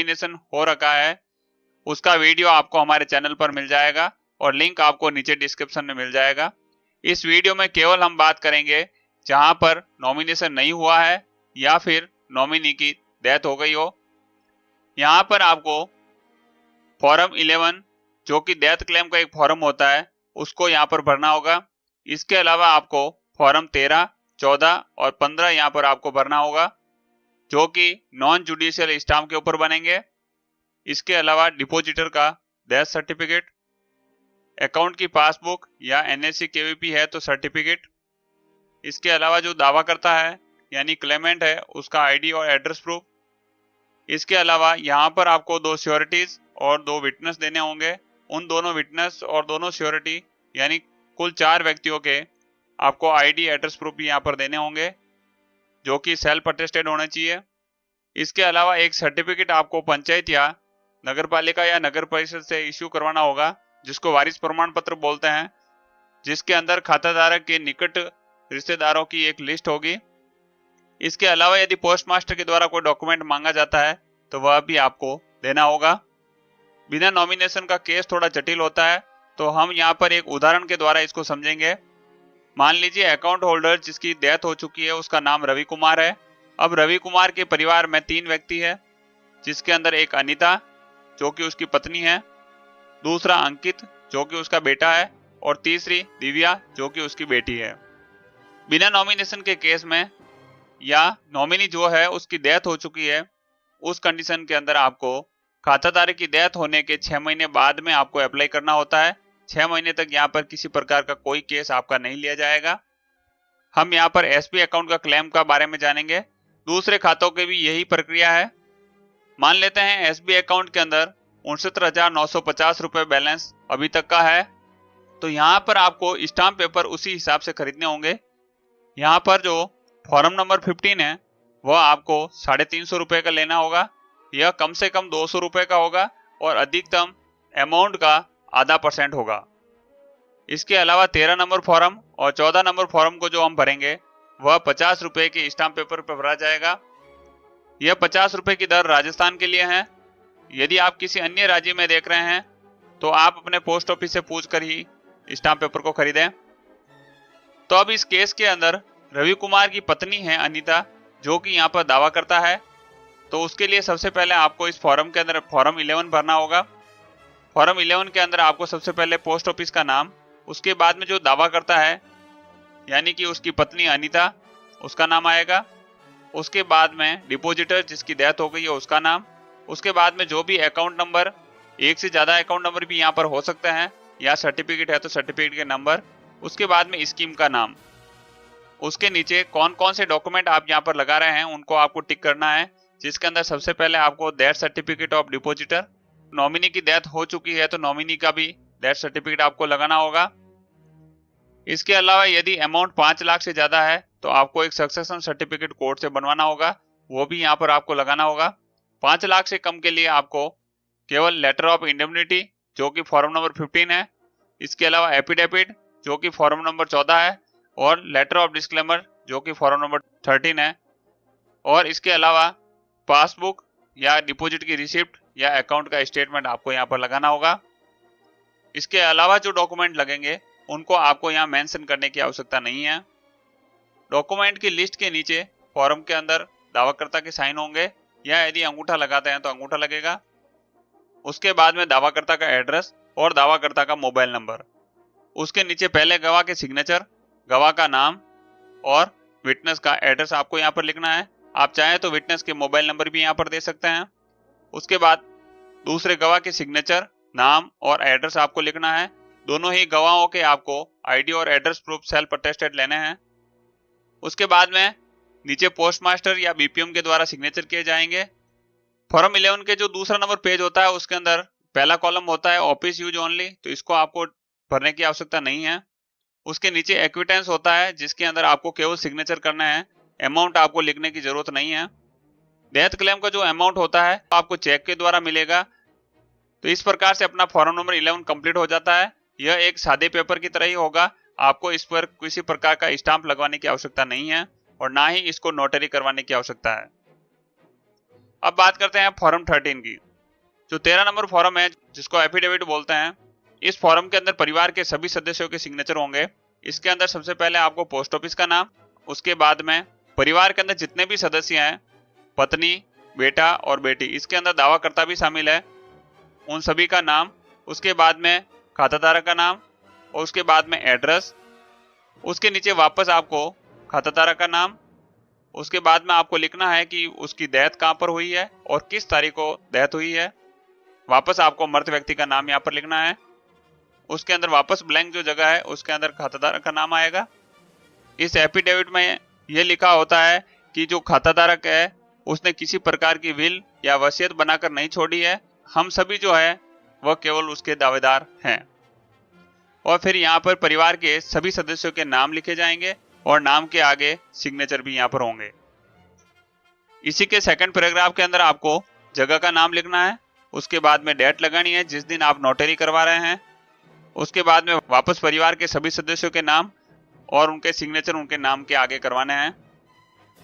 Nomination हो रखा है उसका वीडियो आपको हमारे चैनल पर मिल जाएगा और लिंक आपको नीचे डिस्क्रिप्शन में मिल जाएगा। इस वीडियो में केवल हम बात करेंगे जहां पर नॉमिनेशन नहीं हुआ है या फिर नॉमिनी की डेथ हो गई हो। यहाँ पर आपको फॉर्म 11 जो कि डेथ क्लेम का एक फॉर्म होता है उसको यहाँ पर भरना होगा। इसके अलावा आपको फॉर्म 13, 14 और 15 यहाँ पर आपको भरना होगा जो कि नॉन जुडिशियल स्टाम्प के ऊपर बनेंगे। इसके अलावा डिपॉजिटर का डेथ सर्टिफिकेट, अकाउंट की पासबुक या एनएससी केवीपी है तो सर्टिफिकेट। इसके अलावा जो दावा करता है यानी क्लेमेंट है उसका आईडी और एड्रेस प्रूफ। इसके अलावा यहाँ पर आपको 2 श्योरिटीज और 2 विटनेस देने होंगे। उन दोनों विटनेस और दोनों श्योरिटी यानी कुल 4 व्यक्तियों के आपको आईडी एड्रेस प्रूफ भी यहाँ पर देने होंगे जो कि सेल्फ अटेस्टेड होने चाहिए। इसके अलावा एक सर्टिफिकेट आपको पंचायत या नगरपालिका या नगर परिषद से इश्यू करवाना होगा जिसको वारिस प्रमाण पत्र बोलते हैं, जिसके अंदर खाताधारक के निकट रिश्तेदारों की एक लिस्ट होगी। इसके अलावा यदि पोस्ट मास्टर के द्वारा कोई डॉक्यूमेंट मांगा जाता है तो वह भी आपको देना होगा। बिना नॉमिनेशन का केस थोड़ा जटिल होता है तो हम यहाँ पर एक उदाहरण के द्वारा इसको समझेंगे। मान लीजिए अकाउंट होल्डर जिसकी डेथ हो चुकी है उसका नाम रवि कुमार है। अब रवि कुमार के परिवार में 3 व्यक्ति है जिसके अंदर एक अनीता जो कि उसकी पत्नी है, दूसरा अंकित जो कि उसका बेटा है और तीसरी दिव्या जो कि उसकी बेटी है। बिना नॉमिनेशन के केस में या नॉमिनी जो है उसकी डेथ हो चुकी है उस कंडीशन के अंदर आपको खाताधारक की डेथ होने के 6 महीने बाद में आपको अप्लाई करना होता है। 6 महीने तक यहाँ पर किसी प्रकार का कोई केस आपका नहीं लिया जाएगा। हम यहाँ पर एसबी अकाउंट का क्लेम का बारे में जानेंगे। दूसरे खातों की भी यही प्रक्रिया है। मान लेते हैं एसबी अकाउंट के अंदर 69,950 रुपए बैलेंस अभी तक का है तो यहाँ पर आपको स्टाम्प पेपर उसी हिसाब से खरीदने होंगे। यहाँ पर जो फॉर्म नंबर 15 है वह आपको 350 रुपए का लेना होगा। यह कम से कम 200 रुपए का होगा और अधिकतम अमाउंट का आधा % होगा। इसके अलावा 13 नंबर फॉर्म और 14 नंबर फॉर्म को जो हम भरेंगे वह 50 रुपए के स्टाम्प पेपर पर भरा जाएगा। यह 50 रुपए की दर राजस्थान के लिए है। यदि आप किसी अन्य राज्य में देख रहे हैं तो आप अपने पोस्ट ऑफिस से पूछ कर ही स्टाम्प पेपर को खरीदें। तो अब इस केस के अंदर रवि कुमार की पत्नी है अनीता जो कि यहाँ पर दावा करता है तो उसके लिए सबसे पहले आपको इस फॉर्म के अंदर फॉर्म 11 भरना होगा। फॉर्म 11 के अंदर आपको सबसे पहले पोस्ट ऑफिस का नाम, उसके बाद में जो दावा करता है यानी कि उसकी पत्नी अनीता उसका नाम आएगा, उसके बाद में डिपॉजिटर जिसकी डेथ हो गई है उसका नाम, उसके बाद में जो भी अकाउंट नंबर, एक से ज्यादा अकाउंट नंबर भी यहाँ पर हो सकते हैं या सर्टिफिकेट है तो सर्टिफिकेट के नंबर, उसके बाद में स्कीम का नाम, उसके नीचे कौन कौन से डॉक्यूमेंट आप यहाँ पर लगा रहे हैं उनको आपको टिक करना है, जिसके अंदर सबसे पहले आपको death certificate of depositor, nominee की डेथ हो चुकी है तो नॉमिनी का भी डेथ सर्टिफिकेट आपको लगाना होगा। इसके अलावा यदि अमाउंट 5 लाख से ज्यादा है तो आपको एक सक्सेशन सर्टिफिकेट कोर्ट से बनवाना होगा, वो भी यहाँ पर आपको लगाना होगा। 5 लाख से कम के लिए आपको केवल लेटर ऑफ इंडेमनिटी जो कि फॉर्म नंबर 15 है, इसके अलावा एफिडेविट जो कि फॉर्म नंबर 14 है और लेटर ऑफ डिस्क्लेमर जो कि फॉर्म नंबर 13 है, और इसके अलावा पासबुक या डिपॉजिट की रिसिप्ट या अकाउंट का स्टेटमेंट आपको यहाँ पर लगाना होगा। इसके अलावा जो डॉक्यूमेंट लगेंगे उनको आपको यहाँ मेंशन करने की आवश्यकता नहीं है। डॉक्यूमेंट की लिस्ट के नीचे फॉर्म के अंदर दावाकर्ता के साइन होंगे या यदि अंगूठा लगाते हैं तो अंगूठा लगेगा। उसके बाद में दावाकर्ता का एड्रेस और दावाकर्ता का मोबाइल नंबर, उसके नीचे पहले गवाह के सिग्नेचर, गवाह का नाम और विटनेस का एड्रेस आपको यहाँ पर लिखना है। आप चाहें तो विटनेस के मोबाइल नंबर भी यहाँ पर दे सकते हैं। उसके बाद दूसरे गवाह के सिग्नेचर, नाम और एड्रेस आपको लिखना है। दोनों ही गवाहों के आपको आईडी और एड्रेस प्रूफ सेल्फ अटेस्टेड लेने हैं। उसके बाद में नीचे पोस्ट मास्टर या बीपीएम के द्वारा सिग्नेचर किए जाएंगे। फॉर्म 11 के जो दूसरा नंबर पेज होता है उसके अंदर पहला कॉलम होता है ऑफिस यूज ओनली, तो इसको आपको भरने की आवश्यकता नहीं है। उसके नीचे एक्विटेंस होता है जिसके अंदर आपको केवल सिग्नेचर करना है, अमाउंट आपको लिखने की जरूरत नहीं है। डेथ क्लेम का जो अमाउंट होता है आपको चेक के द्वारा मिलेगा। तो इस प्रकार से अपना फॉर्म नंबर 11 कंप्लीट हो जाता है। यह एक सादे पेपर की तरह ही होगा, आपको इस पर किसी प्रकार का स्टाम्प लगवाने की आवश्यकता नहीं है और ना ही इसको नोटरी करवाने की आवश्यकता है। अब बात करते हैं फॉर्म 13 की। जो 13 नंबर फॉर्म है जिसको एफिडेविट बोलते हैं, इस फॉर्म के अंदर परिवार के सभी सदस्यों के सिग्नेचर होंगे। इसके अंदर सबसे पहले आपको पोस्ट ऑफिस का नाम, उसके बाद में परिवार के अंदर जितने भी सदस्य हैं, पत्नी, बेटा और बेटी, इसके अंदर दावाकर्ता भी शामिल है, उन सभी का नाम, उसके बाद में खाताधारक का नाम और उसके बाद में एड्रेस, उसके नीचे वापस आपको खाताधारक का नाम, उसके बाद में आपको लिखना है कि उसकी डेथ कहाँ पर हुई है और किस तारीख को डेथ हुई है। वापस आपको मृत व्यक्ति का नाम यहाँ पर लिखना है। उसके अंदर वापस ब्लैंक जो जगह है उसके अंदर खाताधारक का नाम आएगा। इस एफिडेविट में यह लिखा होता है कि जो खाताधारक है उसने किसी प्रकार की विल या वसीयत बनाकर नहीं छोड़ी है, हम सभी जो है वह केवल उसके दावेदार हैं। और फिर यहाँ पर परिवार के सभी सदस्यों के नाम लिखे जाएंगे और नाम के आगे सिग्नेचर भी यहाँ पर होंगे। इसी के सेकंड पैराग्राफ के अंदर आपको जगह का नाम लिखना है, उसके बाद में डेट लगानी है जिस दिन आप नोटरी करवा रहे हैं, उसके बाद में वापस परिवार के सभी सदस्यों के नाम और उनके सिग्नेचर उनके नाम के आगे करवाने हैं।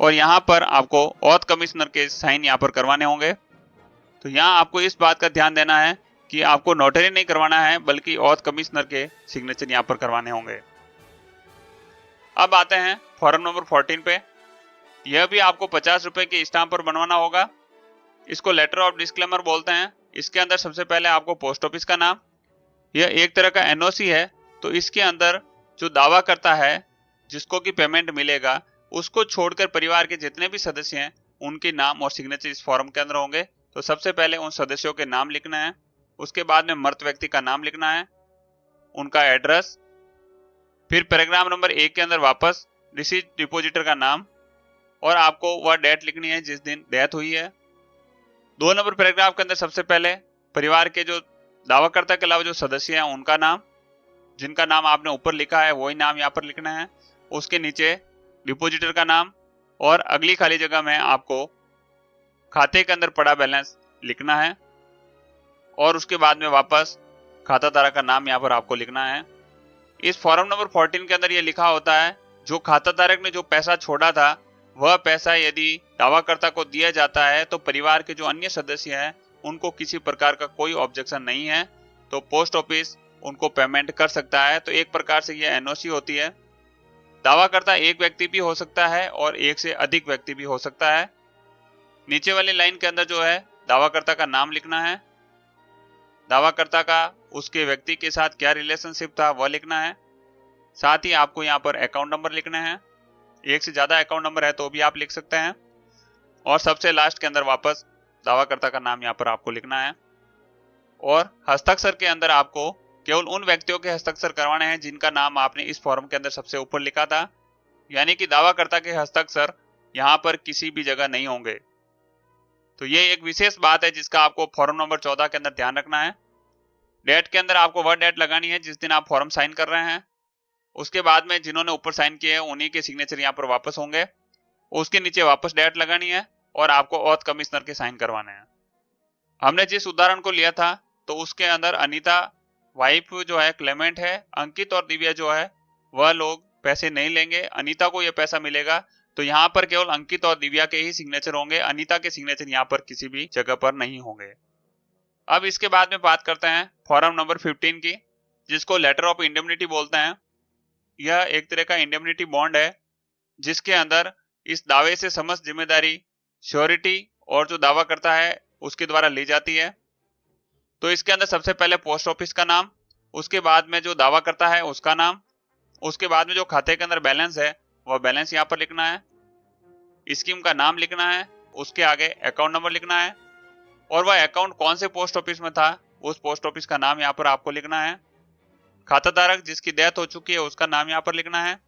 और यहाँ पर आपको ऑथ कमिश्नर के साइन यहाँ पर करवाने होंगे। तो यहाँ आपको इस बात का ध्यान देना है कि आपको नोटरी नहीं करवाना है बल्कि ऑथ कमिश्नर के सिग्नेचर यहाँ पर करवाने होंगे। अब आते हैं फॉर्म नंबर 14 पे। यह भी आपको 50 रुपए के स्टाम्प पर बनवाना होगा। इसको लेटर ऑफ डिस्क्लेमर बोलते हैं। इसके अंदर सबसे पहले आपको पोस्ट ऑफिस का नाम, यह एक तरह का एनओसी है, तो इसके अंदर जो दावा करता है जिसको कि पेमेंट मिलेगा उसको छोड़कर परिवार के जितने भी सदस्य हैं उनके नाम और सिग्नेचर इस फॉर्म के अंदर होंगे। तो सबसे पहले उन सदस्यों के नाम लिखना है, उसके बाद में मृत व्यक्ति का नाम लिखना है, उनका एड्रेस, फिर पैराग्राफ नंबर 1 के अंदर वापस रिसीट डिपोजिटर का नाम और आपको वह डेट लिखनी है जिस दिन डेथ हुई है। 2 नंबर पैराग्राफ के अंदर सबसे पहले परिवार के जो दावाकर्ता के अलावा जो सदस्य हैं उनका नाम, जिनका नाम आपने ऊपर लिखा है वही नाम यहाँ पर लिखना है, उसके नीचे डिपोजिटर का नाम और अगली खाली जगह में आपको खाते के अंदर पड़ा बैलेंस लिखना है और उसके बाद में वापस खाताधारक का नाम यहाँ पर आपको लिखना है। इस फॉर्म नंबर 14 के अंदर ये लिखा होता है जो खाताधारक ने जो पैसा छोड़ा था वह पैसा यदि दावाकर्ता को दिया जाता है तो परिवार के जो अन्य सदस्य हैं उनको किसी प्रकार का कोई ऑब्जेक्शन नहीं है, तो पोस्ट ऑफिस उनको पेमेंट कर सकता है। तो एक प्रकार से यह एनओसी होती है। दावाकर्ता एक व्यक्ति भी हो सकता है और एक से अधिक व्यक्ति भी हो सकता है। नीचे वाली लाइन के अंदर जो है दावाकर्ता का नाम लिखना है, दावाकर्ता का उसके व्यक्ति के साथ क्या रिलेशनशिप था वह लिखना है, साथ ही आपको यहाँ पर अकाउंट नंबर लिखना है, एक से ज्यादा अकाउंट नंबर है तो भी आप लिख सकते हैं, और सबसे लास्ट के अंदर वापस दावाकर्ता का नाम यहाँ पर आपको लिखना है। और हस्ताक्षर के अंदर आपको केवल उन व्यक्तियों के हस्ताक्षर करवाने हैं जिनका नाम आपने इस फॉर्म के अंदर सबसे ऊपर लिखा था, यानी कि दावाकर्ता के हस्ताक्षर यहाँ पर किसी भी जगह नहीं होंगे। तो ये एक विशेष बात है जिसका आपको फॉर्म नंबर 14 के अंदर ध्यान रखना है। डेट के अंदर आपको वह डेट लगानी है जिस दिन आप फॉर्म साइन कर रहे हैं, उसके बाद में जिन्होंने ऊपर साइन किए हैं उन्हीं के सिग्नेचर यहाँ पर वापस होंगे, उसके नीचे वापस डेट लगानी है और आपको ऑथ कमिश्नर के साइन करवाने हैं। हमने जिस उदाहरण को लिया था तो उसके अंदर अनीता वाइफ जो है क्लेमेंट है, अंकित और दिव्या जो है वह लोग पैसे नहीं लेंगे, अनीता को यह पैसा मिलेगा। तो यहाँ पर केवल अंकित और दिव्या के ही सिग्नेचर होंगे, अनीता के सिग्नेचर यहाँ पर किसी भी जगह पर नहीं होंगे। अब इसके बाद में बात करते हैं फॉर्म नंबर 15 की, जिसको लेटर ऑफ इंडेमनिटी बोलते हैं। यह एक तरह का इंडेमनिटी बॉन्ड है जिसके अंदर इस दावे से समस्त जिम्मेदारी श्योरिटी और जो दावा करता है उसके द्वारा ली जाती है। तो इसके अंदर सबसे पहले पोस्ट ऑफिस का नाम, उसके बाद में जो दावा करता है उसका नाम, उसके बाद में जो खाते के अंदर बैलेंस है वह बैलेंस यहाँ पर लिखना है, स्कीम का नाम लिखना है, उसके आगे अकाउंट नंबर लिखना है और वह अकाउंट कौन से पोस्ट ऑफिस में था उस पोस्ट ऑफिस का नाम यहाँ पर आपको लिखना है। खाताधारक जिसकी डेथ हो चुकी है उसका नाम यहाँ पर लिखना है।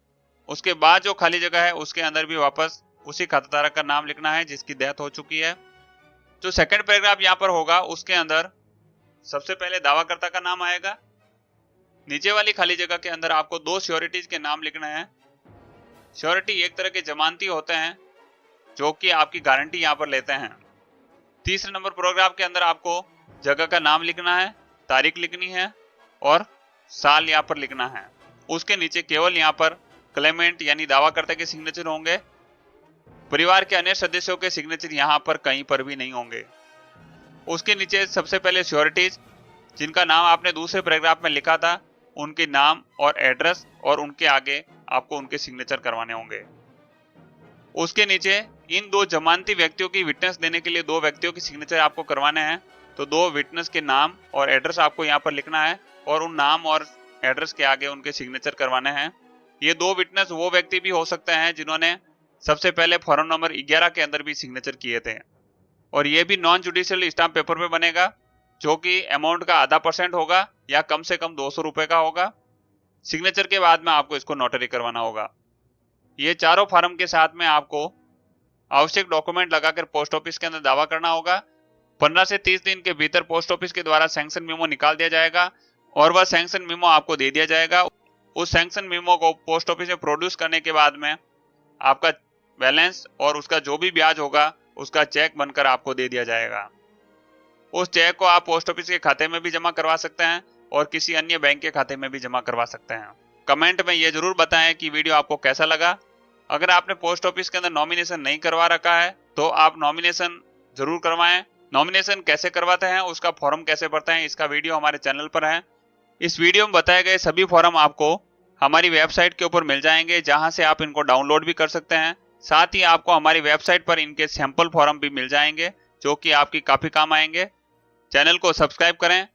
उसके बाद जो खाली जगह है उसके अंदर भी वापस उसी खाताधारक का नाम लिखना है जिसकी डेथ हो चुकी है। जो सेकंड पैराग्राफ यहाँ पर होगा उसके अंदर सबसे पहले दावाकर्ता का नाम आएगा, नीचे वाली खाली जगह के अंदर आपको 2 श्योरिटीज के नाम लिखना है। श्योरिटी एक तरह के जमानती होते हैं जो कि आपकी गारंटी यहाँ पर लेते हैं। तीसरे नंबर पैराग्राफ के अंदर आपको जगह का नाम लिखना है, तारीख लिखनी है और साल यहाँ पर लिखना है। उसके नीचे केवल यहाँ पर क्लेमेंट यानी दावाकर्ता के सिग्नेचर होंगे परिवार के अन्य सदस्यों के सिग्नेचर यहाँ पर कहीं पर भी नहीं होंगे। उसके नीचे सबसे पहले श्योरिटीज, जिनका नाम आपने दूसरे पैराग्राफ में लिखा था, उनके नाम और एड्रेस और उनके आगे आपको उनके सिग्नेचर करवाने होंगे। उसके नीचे इन दो जमानती व्यक्तियों की विटनेस देने के लिए दो व्यक्तियों की सिग्नेचर आपको करवाने हैं, तो दो विटनेस के नाम और एड्रेस आपको यहाँ पर लिखना है और उन नाम और एड्रेस के आगे उनके सिग्नेचर करवाने हैं। ये दो विटनेस वो व्यक्ति भी हो सकते हैं जिन्होंने सबसे पहले फॉर्म नंबर 11 के अंदर भी सिग्नेचर किए थे, और ये भी नॉन जुडिशियल स्टाम्प पेपर पे बनेगा, जो कि अमाउंट का ½ % होगा या कम से कम 200 रुपए का होगा। सिग्नेचर के बाद में आपको इसको नोटरी करवाना होगा। ये चारों फॉर्म के साथ में आपको आवश्यक डॉक्यूमेंट लगाकर पोस्ट ऑफिस के अंदर दावा करना होगा। 15 से 30 दिन के भीतर पोस्ट ऑफिस के द्वारा सैंक्शन मेमो निकाल दिया जाएगा और वह सैंक्शन मेमो आपको दे दिया जाएगा। उस सैंक्शन मेमो को पोस्ट ऑफिस में प्रोड्यूस करने के बाद में आपका बैलेंस और उसका जो भी ब्याज होगा उसका चेक बनकर आपको दे दिया जाएगा। उस चेक को आप पोस्ट ऑफिस के खाते में भी जमा करवा सकते हैं और किसी अन्य बैंक के खाते में भी जमा करवा सकते हैं। कमेंट में ये जरूर बताएं कि वीडियो आपको कैसा लगा। अगर आपने पोस्ट ऑफिस के अंदर नॉमिनेशन नहीं करवा रखा है तो आप नॉमिनेशन जरूर करवाएं। नॉमिनेशन कैसे करवाते हैं, उसका फॉर्म कैसे भरते हैं, इसका वीडियो हमारे चैनल पर है। इस वीडियो में बताए गए सभी फॉर्म आपको हमारी वेबसाइट के ऊपर मिल जाएंगे, जहां से आप इनको डाउनलोड भी कर सकते हैं। साथ ही आपको हमारी वेबसाइट पर इनके सैंपल फॉर्म भी मिल जाएंगे, जो कि आपकी काफी काम आएंगे। चैनल को सब्सक्राइब करें